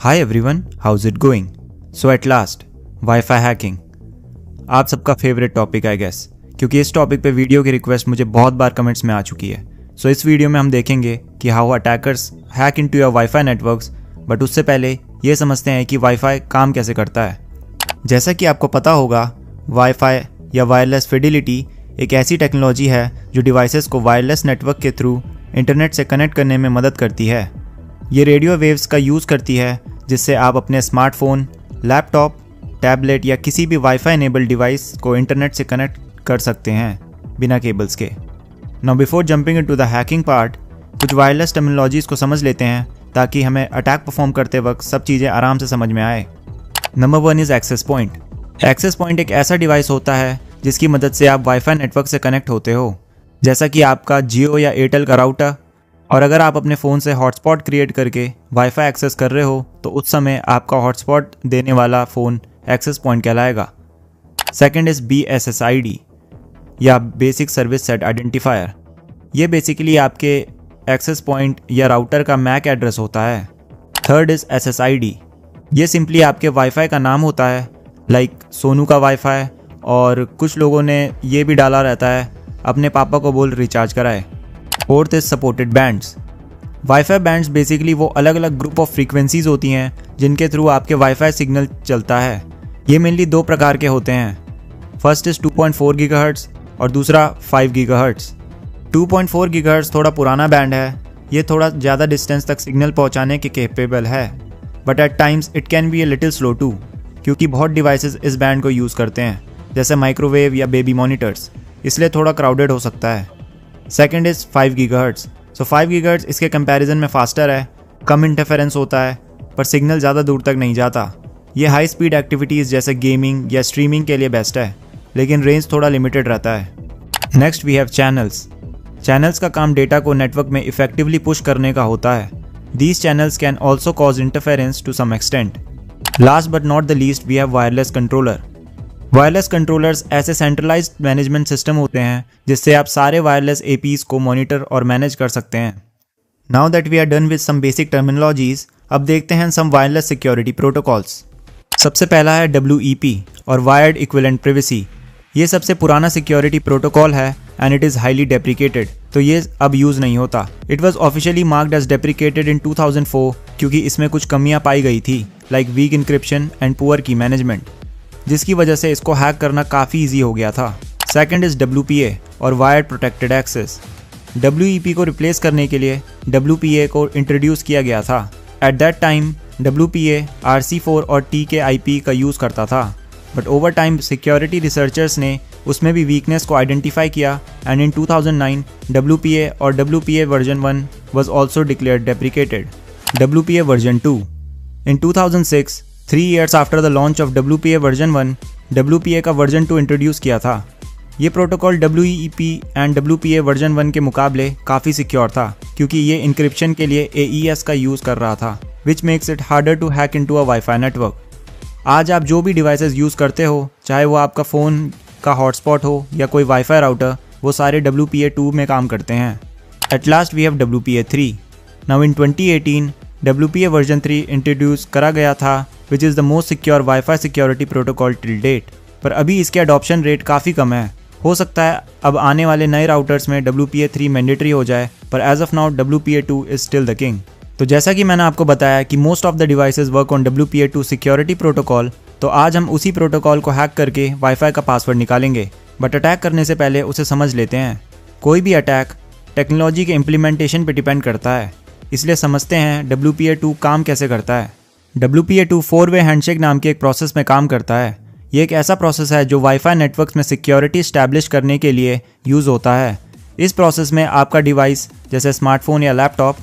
Hi everyone, how's it going? So at last, wifi hacking आप सबका favourite topic I guess, क्योंकि इस topic पे वीडियो की रिक्वेस्ट मुझे बहुत बार कमेंट्स में आ चुकी है। सो इस वीडियो में हम देखेंगे कि how attackers hack into your wifi networks. But उससे पहले ये समझते हैं कि वाईफाई काम कैसे करता है। जैसा कि आपको पता होगा, वाईफाई या वायरलेस फिडिलिटी एक ऐसी टेक्नोलॉजी है जो डिवाइसेस को वायरलेस नेटवर्क के थ्रू इंटरनेट से कनेक्ट करने में मदद करती है। ये रेडियो वेव्स का यूज़ करती है जिससे आप अपने स्मार्टफोन, लैपटॉप, टैबलेट या किसी भी वाईफाई इनेबल्ड डिवाइस को इंटरनेट से कनेक्ट कर सकते हैं बिना केबल्स के। Now before jumping into the hacking part, कुछ वायरलेस टर्मिनोलॉजीज को समझ लेते हैं ताकि हमें अटैक परफॉर्म करते वक्त सब चीज़ें आराम से समझ में आए। Number 1 is access point. Access point एक ऐसा डिवाइस होता है जिसकी मदद से आप वाईफाई नेटवर्क से कनेक्ट होते हो, जैसा कि आपका जियो या एयरटेल का राउटर। और अगर आप अपने फ़ोन से हॉटस्पॉट क्रिएट करके वाईफाई एक्सेस कर रहे हो तो उस समय आपका हॉटस्पॉट देने वाला फ़ोन एक्सेस पॉइंट कहलाएगा। सेकंड इज़ BSSID या बेसिक सर्विस सेट आइडेंटिफायर। ये बेसिकली आपके एक्सेस पॉइंट या राउटर का मैक एड्रेस होता है। Third is SSID। ये सिंपली आपके वाईफाई का नाम होता है, लाइक सोनू का वाईफाई। और कुछ लोगों ने ये भी डाला रहता है, अपने पापा को बोल रिचार्ज कराए। Fourth is supported bands. Wifi bands basically वो अलग अलग ग्रुप ऑफ फ्रीक्वेंसीज होती हैं जिनके थ्रू आपके वाईफाई सिग्नल चलता है। ये मेनली दो प्रकार के होते हैं। फर्स्ट इज 2.4 गीगाहर्ट्ज़ और दूसरा 5 गीगाहर्ट्ज़। 2.4 गीगाहर्ट्ज़ थोड़ा पुराना बैंड है। ये थोड़ा ज़्यादा डिस्टेंस तक सिग्नल पहुँचाने के कैपेबल है, but at times it can be a little slow too, क्योंकि बहुत डिवाइसेस इस बैंड को यूज़ करते हैं, जैसे माइक्रोवेव या बेबी मॉनिटर्स, इसलिए थोड़ा क्राउडेड हो सकता है। Second is 5 gigahertz. So 5 gigahertz इसके कंपैरिजन में फास्टर है, कम इंटरफेरेंस होता है, पर सिग्नल ज़्यादा दूर तक नहीं जाता। ये हाई स्पीड एक्टिविटीज़ जैसे गेमिंग या स्ट्रीमिंग के लिए बेस्ट है, लेकिन रेंज थोड़ा लिमिटेड रहता है। Next we have channels. Channels का काम डेटा को नेटवर्क में इफेक्टिवली पुश करने का होता है। These channels can also cause interference to some extent. Last but not the least we have wireless controller. Wireless controllers ऐसे सेंट्रलाइज्ड मैनेजमेंट सिस्टम होते हैं जिससे आप सारे वायरलेस APs को मॉनिटर और मैनेज कर सकते हैं। Now that we are done with some basic terminologies, अब देखते हैं सम वायरलेस सिक्योरिटी प्रोटोकॉल्स। सबसे पहला है WEP और वायर्ड इक्विवेलेंट प्रिवेसी। ये सबसे पुराना सिक्योरिटी प्रोटोकॉल है and it is highly deprecated, तो ये अब यूज़ नहीं होता। It was officially marked as deprecated in 2004 क्योंकि इसमें कुछ कमियाँ पाई गई थी, like weak encryption and poor key management, जिसकी वजह से इसको हैक करना काफ़ी ईजी हो गया था। सेकंड इज़ WPA और वायर्ड प्रोटेक्टेड एक्सेस। WEP को रिप्लेस करने के लिए WPA को इंट्रोड्यूस किया गया था। At that time WPA RC4 और TKIP का यूज़ करता था, but over time security researchers ने उसमें भी वीकनेस को आइडेंटिफाई किया एंड इन 2009 WPA और WPA version 1 was also declared deprecated. WPA version 2 in 2006, 3 years after the launch of WPA version 1, WPA का वर्जन 2 इंट्रोड्यूस किया था। ये protocol WEP and WPA version 1 के मुकाबले काफ़ी सिक्योर था क्योंकि ये इंक्रिप्शन के लिए AES का यूज़ कर रहा था, which makes it harder to hack into a wifi network. आज आप जो भी डिवाइसेस यूज़ करते हो, चाहे वो आपका फ़ोन का हॉटस्पॉट हो या कोई वाईफाई राउटर, वो सारे WPA 2 में काम करते हैं। At last we have WPA 3। Now in 2018 WPA version 3 introduce करा गया था, which is the most secure wifi security protocol till date. पर अभी इसके अडॉप्शन रेट काफ़ी कम है। हो सकता है अब आने वाले नए राउटर्स में WPA 3 मैंडेटरी हो जाए, पर as of now WPA 2 is still the king. तो जैसा कि मैंने आपको बताया कि most of the devices work on WPA 2 security protocol, तो आज हम उसी प्रोटोकॉल को हैक करके वाईफाई का पासवर्ड निकालेंगे। बट अटैक करने से पहले उसे समझ लेते हैं। कोई भी अटैक टेक्नोलॉजी के इम्प्लीमेंटेशन पर डिपेंड करता है, इसलिए समझते हैं WPA 2 काम कैसे करता है। WPA 2 4-वे हैंडशेक नाम के एक प्रोसेस में काम करता है। ये एक ऐसा प्रोसेस है जो वाईफाई नेटवर्क्स में सिक्योरिटी इस्टेब्लिश करने के लिए यूज़ होता है। इस प्रोसेस में आपका डिवाइस जैसे स्मार्टफोन या लैपटॉप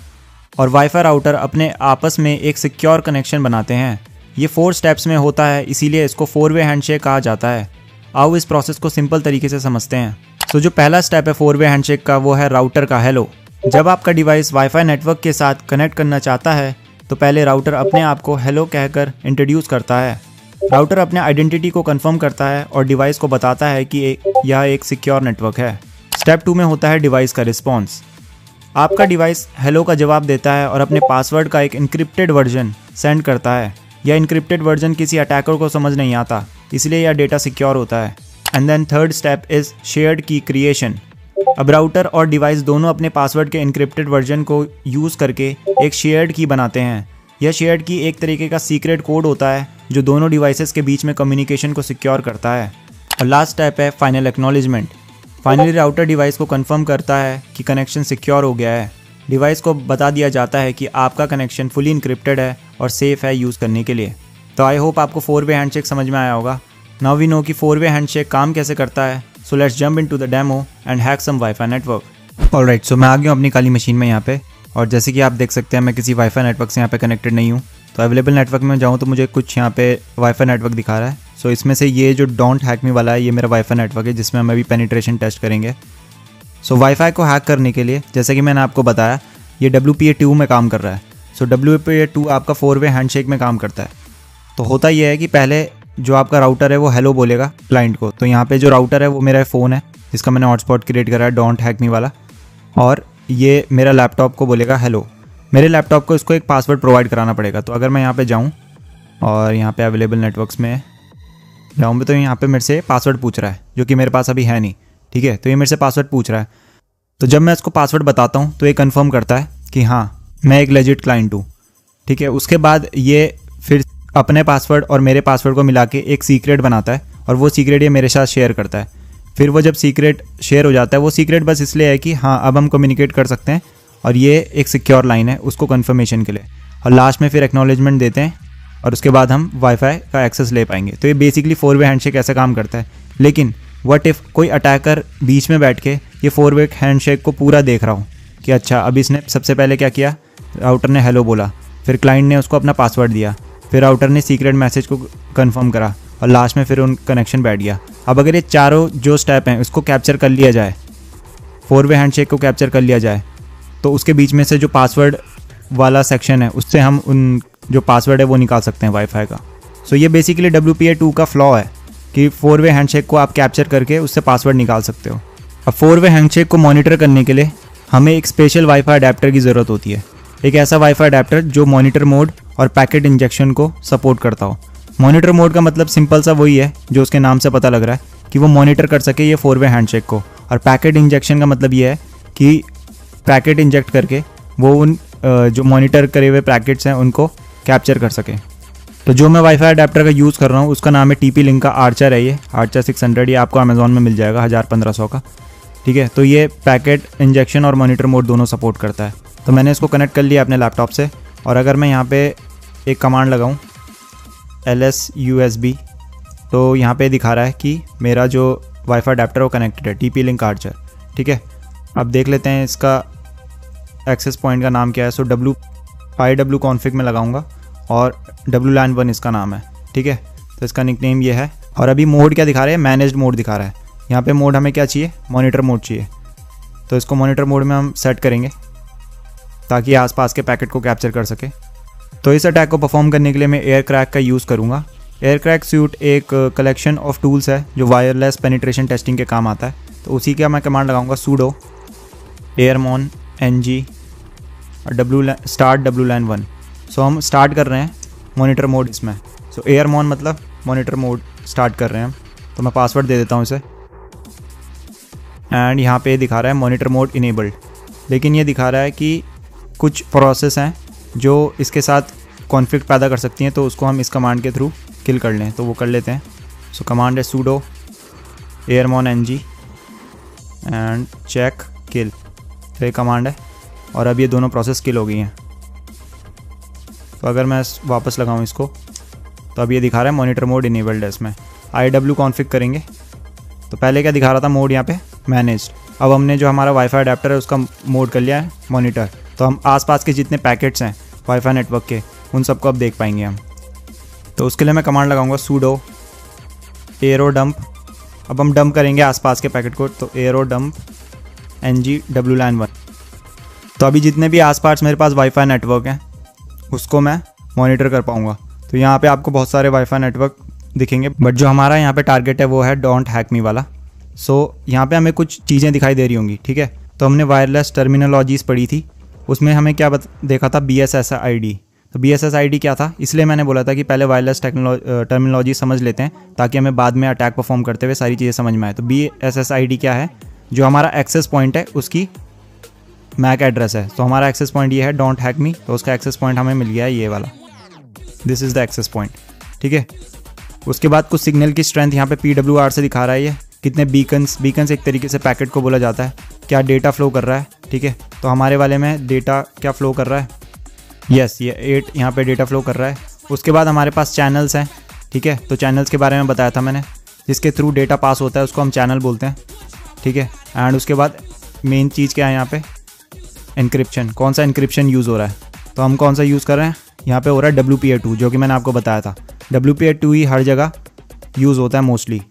और वाईफाई राउटर अपने आपस में एक सिक्योर कनेक्शन बनाते हैं। ये 4 स्टेप्स में होता है, इसीलिए इसको 4-वे हैंडशेक कहा जाता है। आओ इस प्रोसेस को सिंपल तरीके से समझते हैं। सो जो पहला स्टेप है 4-वे हैंडशेक का, वो है राउटर का हेलो। जब आपका डिवाइस वाईफाई नेटवर्क के साथ कनेक्ट करना चाहता है तो पहले राउटर अपने आप को हेलो कहकर इंट्रोड्यूस करता है। राउटर अपने आइडेंटिटी को कंफर्म करता है और डिवाइस को बताता है कि यह एक सिक्योर नेटवर्क है। स्टेप 2 में होता है डिवाइस का रिस्पॉन्स। आपका डिवाइस हेलो का जवाब देता है और अपने पासवर्ड का एक इनक्रिप्टेड वर्जन सेंड करता है। यह इनक्रिप्टेड वर्जन किसी अटैकर को समझ नहीं आता, इसलिए यह डेटा सिक्योर होता है। And then third step is shared key creation. अब राउटर और डिवाइस दोनों अपने पासवर्ड के इनक्रिप्टेड वर्जन को यूज़ करके एक शेयर्ड की बनाते हैं। यह शेयर्ड की एक तरीके का सीक्रेट कोड होता है जो दोनों डिवाइसेस के बीच में कम्युनिकेशन को सिक्योर करता है। और लास्ट स्टेप है final acknowledgement. Finally router device को कंफर्म करता है कि कनेक्शन सिक्योर हो गया है। डिवाइस को बता दिया जाता है कि आपका कनेक्शन फुली इनक्रिप्टेड है और सेफ़ है यूज़ करने के लिए। तो आई होप आपको 4-वे हैंडशेक समझ में आया होगा। नाउ वी नो कि 4-वे हैंडशेक काम कैसे करता है। So let's jump into the demo and hack some wifi network. Alright, so मैं आ गया हूँ अपनी काली मशीन में यहाँ पे, और जैसे कि आप देख सकते हैं मैं किसी वाईफाई नेटवर्क से यहाँ पे कनेक्टेड नहीं हूँ। तो अवेलेबल नेटवर्क में जाऊँ तो मुझे कुछ यहाँ पे वाईफाई नेटवर्क दिखा रहा है। सो इसमें से ये जो डोंट हैक मी वाला है ये मेरा वाईफाई नेटवर्क है जिसमें हम अभी पेनिट्रेशन टेस्ट करेंगे। सो वाईफाई को हैक करने के लिए जैसे कि मैंने आपको बताया ये WPA2 में काम कर रहा है। सो WPA2 आपका 4-वे हैंडशेक में काम करता है। तो होता यह है कि पहले जो आपका राउटर है वो हेलो बोलेगा क्लाइंट को। तो यहाँ पे जो राउटर है वो मेरा फ़ोन है जिसका मैंने हॉटस्पॉट क्रिएट करा है डोंट हैक मी वाला, और ये मेरा लैपटॉप को बोलेगा हेलो। मेरे लैपटॉप को इसको एक पासवर्ड प्रोवाइड कराना पड़ेगा। तो अगर मैं यहाँ पे जाऊँ और यहाँ पे अवेलेबल नेटवर्क्स में जाऊँ तो यहाँ पे मेरे से पासवर्ड पूछ रहा है जो कि मेरे पास अभी है नहीं, ठीक है। तो ये मेरे से पासवर्ड पूछ रहा है। तो जब मैं इसको पासवर्ड बताता हूँ तो ये कंफर्म करता है कि हाँ मैं एक लेजिट क्लाइंट हूँ, ठीक है। उसके बाद ये फिर अपने पासवर्ड और मेरे पासवर्ड को मिला के एक सीक्रेट बनाता है और वो सीक्रेट ये मेरे साथ शेयर करता है। फिर वो जब सीक्रेट शेयर हो जाता है वो सीक्रेट बस इसलिए है कि हाँ अब हम कम्युनिकेट कर सकते हैं, और ये एक सिक्योर लाइन है उसको कन्फर्मेशन के लिए। और लास्ट में फिर एक्नॉलेजमेंट देते हैं और उसके बाद हम वाईफाई का एक्सेस ले पाएंगे। तो ये बेसिकली 4-वे हैंडशेक ऐसा काम करता है। लेकिन व्हाट इफ़ कोई अटैकर बीच में बैठ के ये 4-वे हैंडशेक को पूरा देख रहा हूँ कि अच्छा अब इसने सबसे पहले क्या किया, राउटर ने हेलो बोला, फिर क्लाइंट ने उसको अपना पासवर्ड दिया, फिर राउटर ने सीक्रेट मैसेज को कंफर्म करा और लास्ट में फिर उन कनेक्शन बैठ गया। अब अगर ये चारों जो स्टेप हैं उसको कैप्चर कर लिया जाए, 4-वे हैंडशेक को कैप्चर कर लिया जाए, तो उसके बीच में से जो पासवर्ड वाला सेक्शन है उससे हम उन जो पासवर्ड है वो निकाल सकते हैं वाईफाई का। सो ये बेसिकली WPA2 का फ्लॉ है कि 4-वे हैंडशेक को आप कैप्चर करके उससे पासवर्ड निकाल सकते हो। अब 4-वे हैंडशेक को मॉनिटर करने के लिए हमें एक स्पेशल वाईफाई अडेप्टर की ज़रूरत होती है। एक ऐसा वाईफाई अडेप्टर जो मॉनिटर मोड और पैकेट इंजेक्शन को सपोर्ट करता हो। मॉनिटर मोड का मतलब सिंपल सा वही है जो उसके नाम से पता लग रहा है कि वो मॉनिटर कर सके ये 4-वे हैंडशेक को, और पैकेट इंजेक्शन का मतलब ये है कि पैकेट इंजेक्ट करके वो उन जो मॉनिटर करे हुए पैकेट्स हैं उनको कैप्चर कर सके। तो जो मैं वाईफाई अडेप्टर का यूज़ कर रहा हूँ उसका नाम है TP-Link का आर्चर है। ये आर्चर 600 ये आपको अमेज़ॉन में मिल जाएगा 1000-1500 का, ठीक है। तो ये पैकेट इंजेक्शन और मॉनिटर मोड दोनों सपोर्ट करता है। तो मैंने इसको कनेक्ट कर लिया अपने लैपटॉप से, और अगर मैं यहाँ पे एक कमांड लगाऊँ LSUSB तो यहाँ पे दिखा रहा है कि मेरा जो वाईफाई अडेप्टर वो कनेक्टेड है TP-Link आर्चर, ठीक है। अब देख लेते हैं इसका एक्सेस पॉइंट का नाम क्या है। सो IW कॉन्फ़िग में लगाऊंगा और WLAN 1 इसका नाम है, ठीक है। तो इसका निकनेम ये है। और अभी मोड क्या दिखा रहा है, मैनेज्ड मोड दिखा रहा है। यहाँ पे मोड हमें क्या चाहिए, मॉनिटर मोड चाहिए। तो इसको मॉनिटर मोड में हम सेट करेंगे ताकि आसपास के पैकेट को कैप्चर कर सके। तो इस अटैक को परफॉर्म करने के लिए मैं एयर क्रैक का यूज़ करूँगा। एयर क्रैक सूट एक कलेक्शन ऑफ टूल्स है जो वायरलेस पेनिट्रेशन टेस्टिंग के काम आता है। तो उसी का मैं कमांड लगाऊंगा sudo airmon ng और start WLAN 1। सो हम स्टार्ट कर रहे हैं मॉनिटर मोड इसमें। सो एयरमॉन मतलब मॉनिटर मोड स्टार्ट कर रहे हैं हम। तो मैं पासवर्ड दे देता हूँ इसे, एंड यहाँ पे दिखा रहा है मॉनिटर मोड इनेबल्ड। लेकिन ये दिखा रहा है कि कुछ प्रोसेस हैं जो इसके साथ कॉन्फ्लिक्ट पैदा कर सकती हैं, तो उसको हम इस कमांड के थ्रू किल कर लें। तो वो कर लेते हैं। सो कमांड है sudo airmon ng and check kill. तो ये कमांड है और अब ये दोनों प्रोसेस किल हो गई हैं। तो अगर मैं वापस लगाऊं इसको तो अब ये दिखा रहा है मॉनिटर मोड इनेबल्ड है। इसमें IW कॉन्फ़िग करेंगे। तो पहले क्या दिखा रहा था मोड यहाँ पे मैनेज्ड। अब हमने जो हमारा वाईफाई अडेप्टर है उसका मोड कर लिया है मॉनिटर। तो हम आसपास के जितने पैकेट्स हैं वाईफाई नेटवर्क के उन सबको अब देख पाएंगे हम। तो उसके लिए मैं कमांड लगाऊंगा sudo aero dump। अब हम डंप करेंगे आसपास के पैकेट को। तो aero dump ng WLAN 1। तो अभी जितने भी आसपास मेरे पास वाईफाई नेटवर्क हैं उसको मैं मॉनिटर कर पाऊँगा। तो यहाँ पे आपको बहुत सारे वाईफाई नेटवर्क दिखेंगे, बट जो हमारा यहाँ पे टारगेट है वो है डोंट हैक मी वाला। सो यहाँ पे हमें कुछ चीज़ें दिखाई दे रही होंगी, ठीक है। तो हमने वायरलेस टर्मिनोलॉजीज़ पढ़ी थी, उसमें हमें क्या देखा था, BSSID। तो BSSID क्या था, इसलिए मैंने बोला था कि पहले वायरलेस टर्मिनोलॉजी समझ लेते हैं ताकि हमें बाद में अटैक परफॉर्म करते हुए सारी चीज़ें समझ में आए। तो BSSID क्या है, जो हमारा एक्सेस पॉइंट है उसकी मैक एड्रेस है। तो हमारा एक्सेस पॉइंट ये है डोंट हैक मी, तो उसका एक्सेस पॉइंट हमें मिल गया है ये वाला, this is the access point. ठीक है, उसके बाद कुछ सिग्नल की स्ट्रेंथ यहाँ पे PWR से दिखा रहा है, ये कितने बीकन्स एक तरीके से पैकेट को बोला जाता है, क्या डेटा फ्लो कर रहा है। ठीक है, तो हमारे वाले में डेटा क्या फ्लो कर रहा है, यस ये 8 यहाँ पे डेटा फ्लो कर रहा है। उसके बाद हमारे पास चैनल्स हैं। ठीक है, तो चैनल्स के बारे में बताया था मैंने, जिसके थ्रू डेटा पास होता है उसको हम चैनल बोलते हैं। ठीक है, एंड उसके बाद मेन चीज़ क्या है यहाँ पे, एनक्रिप्शन। कौन सा एनक्रिप्शन यूज़ हो रहा है, तो हम कौन सा यूज़ कर रहे हैं, यहाँ पे हो रहा है WPA2, जो कि मैंने आपको बताया था। WPA2 ही हर जगह यूज़ होता है मोस्टली।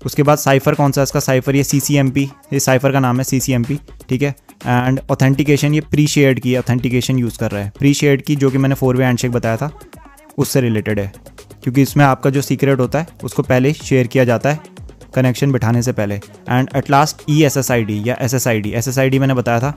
उसके बाद साइफ़र कौन सा है इसका, साइफ़र ये CCMP, ये साइफ़र का नाम है CCMP। ठीक है, एंड ऑथेंटिकेशन ये प्री शेयर्ड की ऑथेंटिकेशन यूज़ कर रहा है, प्री शेयर्ड की, जो कि मैंने 4-वे हैंडशेक बताया था उससे रिलेटेड है, क्योंकि इसमें आपका जो सीक्रेट होता है उसको पहले शेयर किया जाता है कनेक्शन बिठाने से पहले। एंड एट लास्ट ESSID या SSID मैंने बताया था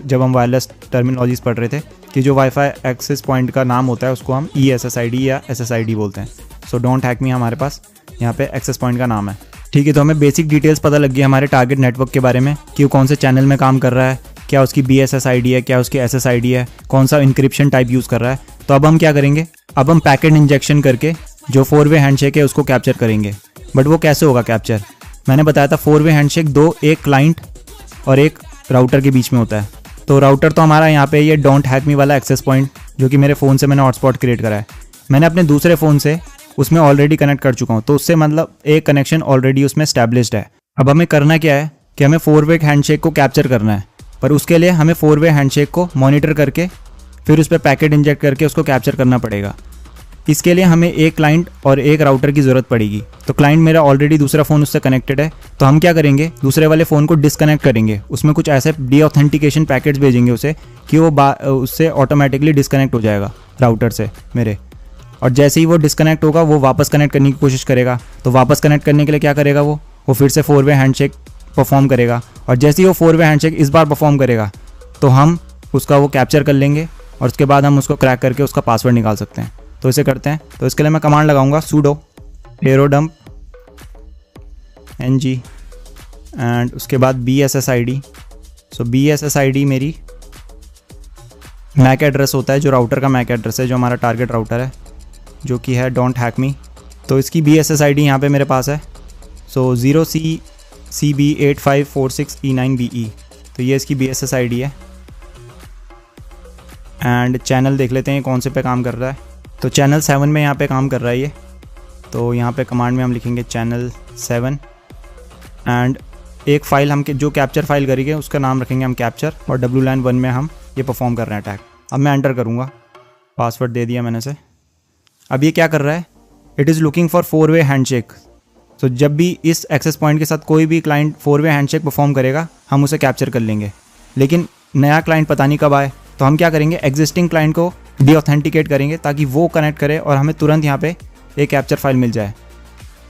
जब हम वायरलेस टर्मिनोलॉजीज़ पढ़ रहे थे कि जो वाईफाई एक्सेस पॉइंट का नाम होता है उसको हम ESSID या SSID बोलते हैं। सो डोंट हैक मी हमारे पास यहाँ पे एक्सेस पॉइंट का नाम है। ठीक है, तो हमें बेसिक डिटेल्स पता लग गई हमारे टारगेट नेटवर्क के बारे में कि वो कौन से चैनल में काम कर रहा है, क्या उसकी BSSID है, क्या उसकी SSID है, कौन सा इंक्रिप्शन टाइप यूज़ कर रहा है। तो अब हम क्या करेंगे, अब हम पैकेट इंजेक्शन करके जो 4-वे हैंडशेक है उसको कैप्चर करेंगे। बट वो कैसे होगा कैप्चर, मैंने बताया था 4-वे हैंडशेक एक क्लाइंट और एक राउटर के बीच में होता है। तो राउटर तो हमारा यहाँ पे ये डोंट हैक मी वाला एक्सेस पॉइंट, जो कि मेरे फ़ोन से मैंने हॉटस्पॉट क्रिएट करा है, मैंने अपने दूसरे फ़ोन से उसमें ऑलरेडी कनेक्ट कर चुका हूँ, तो उससे मतलब एक कनेक्शन ऑलरेडी उसमें स्टैब्लिश्ड है। अब हमें करना क्या है कि हमें 4-वे हैंडशेक को कैप्चर करना है, पर उसके लिए हमें 4-वे हैंडशेक को मॉनिटर करके फिर उस पर पैकेट इंजेक्ट करके उसको कैप्चर करना पड़ेगा। इसके लिए हमें एक क्लाइंट और एक राउटर की ज़रूरत पड़ेगी। तो क्लाइंट मेरा ऑलरेडी दूसरा फ़ोन उससे कनेक्टेड है, तो हम क्या करेंगे, दूसरे वाले फ़ोन को डिस्कनेक्ट करेंगे, उसमें कुछ ऐसे डीऑथेंटिकेशन पैकेट्स भेजेंगे उसे कि वो उससे ऑटोमेटिकली डिस्कनेक्ट हो जाएगा राउटर से मेरे। और जैसे ही वो डिस्कनेक्ट होगा वो वापस कनेक्ट करने की कोशिश करेगा। तो वापस कनेक्ट करने के लिए क्या करेगा, वो फिर से 4-वे हैंडशेक परफॉर्म करेगा। और जैसे ही वो 4-वे हैंडशेक इस बार परफॉर्म करेगा तो हम उसका वो कैप्चर कर लेंगे और उसके बाद हम उसको क्रैक करके उसका पासवर्ड निकाल सकते हैं। तो इसे करते हैं, तो इसके लिए मैं कमांड लगाऊंगा sudo aerodump ng एंड उसके बाद BSSID। सो BSSID मेरी मैक एड्रेस होता है, जो राउटर का मैक एड्रेस है, जो हमारा टारगेट राउटर है, जो कि है डोंट हैक मी। तो इसकी BSSID यहाँ पे मेरे पास है, सो 0CCB8546E9BE, तो ये इसकी BSSID है। एंड चैनल देख लेते हैं कौन से पे काम कर रहा है, तो चैनल 7 में यहाँ पे काम कर रहा है ये। तो यहाँ पे कमांड में हम लिखेंगे चैनल 7 एंड एक फ़ाइल हम जो कैप्चर फाइल करेंगे उसका नाम रखेंगे हम कैप्चर, और WLAN 1 में हम ये परफॉर्म कर रहे हैं अटैक। अब मैं एंटर करूँगा, पासवर्ड दे दिया मैंने से। अब ये क्या कर रहा है, इट इज़ लुकिंग फॉर 4-वे हैंडशेक। तो जब भी इस एक्सेस पॉइंट के साथ कोई भी क्लाइंट 4-वे हैंडशेक परफॉर्म करेगा हम उसे कैप्चर कर लेंगे। लेकिन नया क्लाइंट पता नहीं कब आए, तो हम क्या करेंगे, एग्जिस्टिंग क्लाइंट को डीऑथेंटिकेट करेंगे ताकि वो कनेक्ट करे और हमें तुरंत यहाँ पे एक कैप्चर फाइल मिल जाए।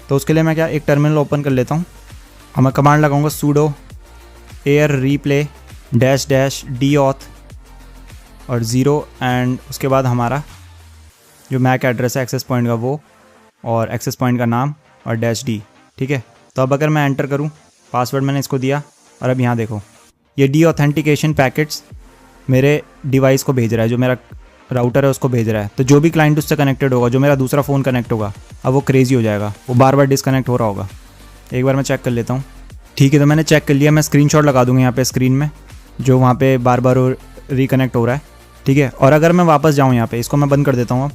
तो उसके लिए मैं एक टर्मिनल ओपन कर लेता हूँ और मैं कमांड लगाऊंगा sudo air replay --dauth और 0 एंड उसके बाद हमारा जो मैक एड्रेस है एक्सेस पॉइंट का वो, और एक्सेस पॉइंट का नाम और -d। ठीक है, तो अब अगर मैं एंटर करूँ, पासवर्ड मैंने इसको दिया और अब यहाँ देखो ये डीऑथेंटिकेशन पैकेट्स मेरे डिवाइस को भेज रहा है, जो मेरा राउटर है उसको भेज रहा है। तो जो भी क्लाइंट उससे कनेक्टेड होगा, जो मेरा दूसरा फ़ोन कनेक्ट होगा, अब वो क्रेजी हो जाएगा, वो बार बार डिस्कनेक्ट हो रहा होगा। एक बार मैं चेक कर लेता हूँ। ठीक है, तो मैंने चेक कर लिया, मैं स्क्रीनशॉट लगा दूँगा यहाँ पे स्क्रीन में, जो वहाँ पे बार बार रिकनेक्ट हो रहा है। ठीक है, और अगर मैं वापस जाऊँ यहाँ पे, इसको मैं बंद कर देता हूँ। अब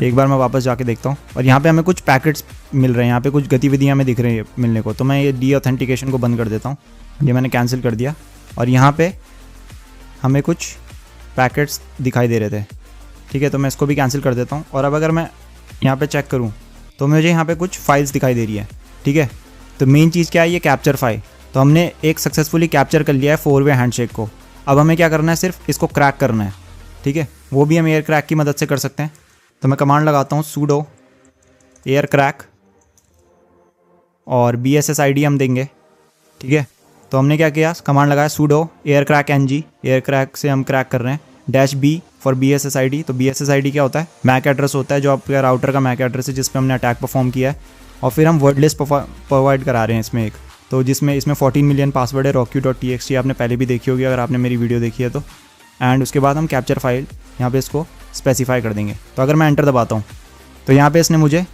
एक बार मैं वापस जाके देखता हूँ और यहाँ पे हमें कुछ पैकेट्स मिल रहे हैं, यहाँ पे कुछ गतिविधियाँ हमें दिख रही है मिलने को। तो मैं ये डीऑथेंटिकेशन को बंद कर देता हूँ, ये मैंने कैंसिल कर दिया। और यहाँ पे हमें कुछ पैकेट्स दिखाई दे रहे थे। ठीक है, तो मैं इसको भी कैंसिल कर देता हूँ। और अब अगर मैं यहाँ पे चेक करूँ तो मुझे यहाँ पे कुछ फाइल्स दिखाई दे रही है। ठीक है, तो मेन चीज़ क्या है, ये कैप्चर फाइल। तो हमने एक सक्सेसफुली कैप्चर कर लिया है 4-वे हैंडशेक को। अब हमें क्या करना है, सिर्फ इसको क्रैक करना है। ठीक है, वो भी हम एयर क्रैक की मदद से कर सकते हैं। तो मैं कमांड लगाता हूँ sudo air crack और BSSID हम देंगे। ठीक है, तो हमने क्या किया, कमांड लगाया sudo aircrack ng, एयरक्रैक से हम क्रैक कर रहे हैं, -b फॉर BSSID। तो BSSID क्या होता है, मैक एड्रेस होता है जो आपका राउटर का मैक एड्रेस है जिस पे हमने अटैक परफॉर्म किया है। और फिर हम वर्ड लिस्ट प्रोवाइड करा रहे हैं इसमें एक, तो जिसमें इसमें 14 मिलियन पासवर्ड है, rocky.txt आपने पहले भी देखी होगी अगर आपने मेरी वीडियो देखी है तो। एंड उसके बाद हम कैप्चर फाइल यहाँ पे इसको स्पेसिफाई कर देंगे। तो अगर मैं एंटर दबाता हूँ तो यहाँ पे इसने मुझे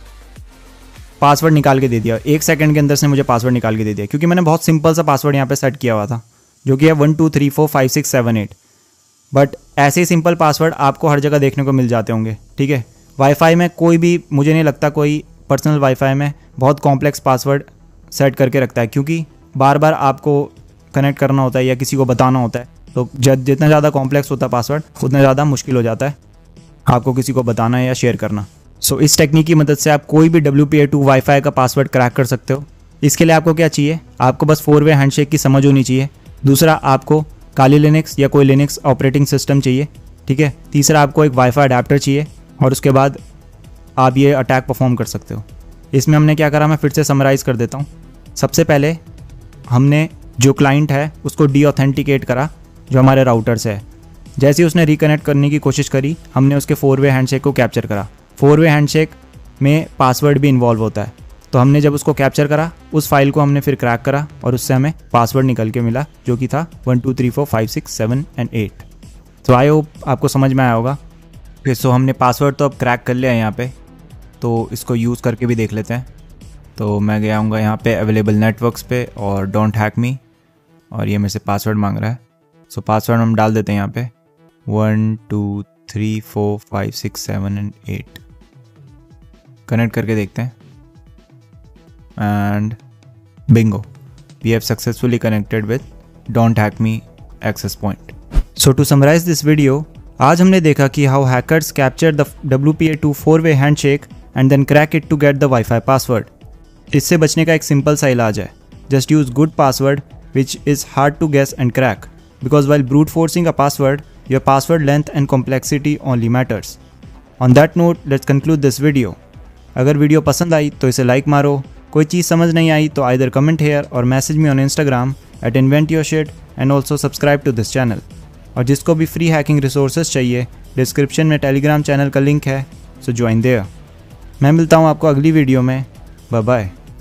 पासवर्ड निकाल के दे दिया, 1 सेकंड के अंदर से मुझे पासवर्ड निकाल के दे दिया, क्योंकि मैंने बहुत सिंपल सा पासवर्ड यहाँ पे सेट किया हुआ था जो कि है 12345678। बट ऐसे ही सिंपल पासवर्ड आपको हर जगह देखने को मिल जाते होंगे, ठीक है। वाईफाई में कोई भी, मुझे नहीं लगता कोई पर्सनल वाईफाई में बहुत कॉम्प्लेक्स पासवर्ड सेट करके रखता है, क्योंकि बार बार आपको कनेक्ट करना होता है या किसी को बताना होता है। तो जितना ज़्यादा कॉम्प्लेक्स होता है पासवर्ड उतना ज़्यादा मुश्किल हो जाता है आपको किसी को बताना या शेयर करना। सो इस टेक्निक की मदद से आप कोई भी WPA2 वाईफाई का पासवर्ड क्रैक कर सकते हो। इसके लिए आपको क्या चाहिए, आपको बस 4-वे हैंडशेक की समझ होनी चाहिए। दूसरा, आपको काली लिनक्स या कोई लिनक्स ऑपरेटिंग सिस्टम चाहिए, ठीक है। तीसरा, आपको एक वाईफाई अडेप्टर चाहिए और उसके बाद आप ये अटैक परफॉर्म कर सकते हो। इसमें हमने क्या करा, मैं फिर से समराइज़ कर देता हूँ। सबसे पहले हमने जो क्लाइंट है उसको डीऑथेंटिकेट करा जो हमारे राउटर से है। जैसे ही उसने रिकनेक्ट करने की कोशिश करी हमने उसके 4-वे हैंडशेक को कैप्चर करा। 4-वे हैंडशेक में पासवर्ड भी इन्वॉल्व होता है, तो हमने जब उसको कैप्चर करा उस फाइल को हमने फिर क्रैक करा और उससे हमें पासवर्ड निकल के मिला जो कि था 1 2 3 4 5 6 7 एंड 8। तो आई होप आपको समझ में आया होगा। फिर सो हमने पासवर्ड तो अब क्रैक कर लिया है यहाँ पे, तो इसको यूज़ करके भी देख लेते हैं। तो मैं गया हूँगा यहाँ पे अवेलेबल नेटवर्क्स पे और डोंट हैक मी, और ये मेरे से पासवर्ड मांग रहा है। सो पासवर्ड हम डाल देते हैं यहाँ पे 1 2 3 4 5 6 7 एंड 8। कनेक्ट करके देखते हैं and bingo, we have successfully connected with don't hack me access point. So to summarise this video, आज हमने देखा कि how hackers capture the WPA2 4-वे handshake and then crack it to get the wifi password. इससे बचने का एक simple सा इलाज है, just use good password which is hard to guess and crack, because while brute forcing a password your password length and complexity only matters. On that note, let's conclude this video. अगर video पसंद आई तो इसे like मारो, कोई चीज़ समझ नहीं आई तो either comment here or message me on Instagram at inventyourshit and also subscribe to this channel. और जिसको भी फ्री हैकिंग रिसोर्सेज चाहिए डिस्क्रिप्शन में टेलीग्राम चैनल का लिंक है, so join there. मैं मिलता हूँ आपको अगली वीडियो में, बाय बाय।